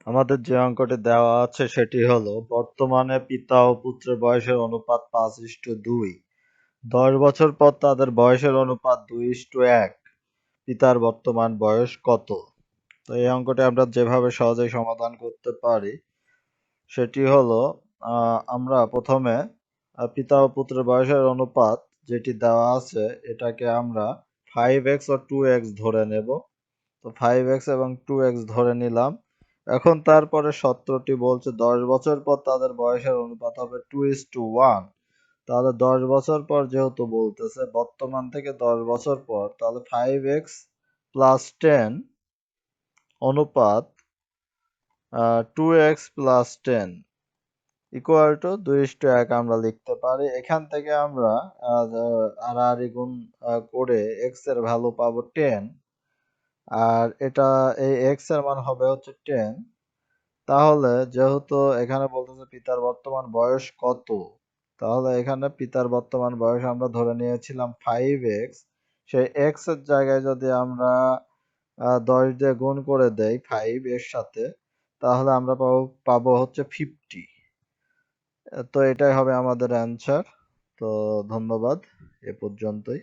আমাদের যে অঙ্কটি দেওয়া আছে সেটি হলো বর্তমানে পিতা ও পুত্রের বয়সের অনুপাত 5:2। 10 বছর পর তাদের বয়সের অনুপাত 2:1। পিতার বর্তমান বয়স কত? তো এই অঙ্কটি আমরা যেভাবে সহজেই সমাধান করতে পারি সেটি হলো আমরা প্রথমে পিতা ও পুত্রের বয়সের অনুপাত যেটি দেওয়া আছে এটাকে আমরা 5x ও 2x ধরে নেব। তো 5x এবং 2x ধরে নিলাম। এখন তারপরে সূত্রটি বলছে 10 বছর পর তাদের বয়সের অনুপাত হবে 2:1। তাহলে 10 বছর পর যেহেতু বলতেছে বর্তমান থেকে 10 বছর পর, তাহলে 5x প্লাস 10 অনুপাত 2x প্লাস 10 ইকুয়াল টু 2:1 আমরা লিখতে পারি। এখান থেকে আমরা আড়াআড়ি গুণ করে x এর ভ্যালু পাবো 10। আর এটা এই x এর মান হবে হচ্ছে 10। তাহলে যেহেতু এখানে বলতেছে পিতার বর্তমান বয়স কত, তাহলে এখানে পিতার বর্তমান বয়স আমরা ধরে নিয়েছিলাম 5x। সেই x এর জায়গায় যদি আমরা 10 দিয়ে গুণ করে দেই 5 এর সাথে, তাহলে আমরা পাবো হচ্ছে 50। তো এটাই হবে আমাদের অ্যান্সার। তো ধন্যবাদ, এ পর্যন্তই।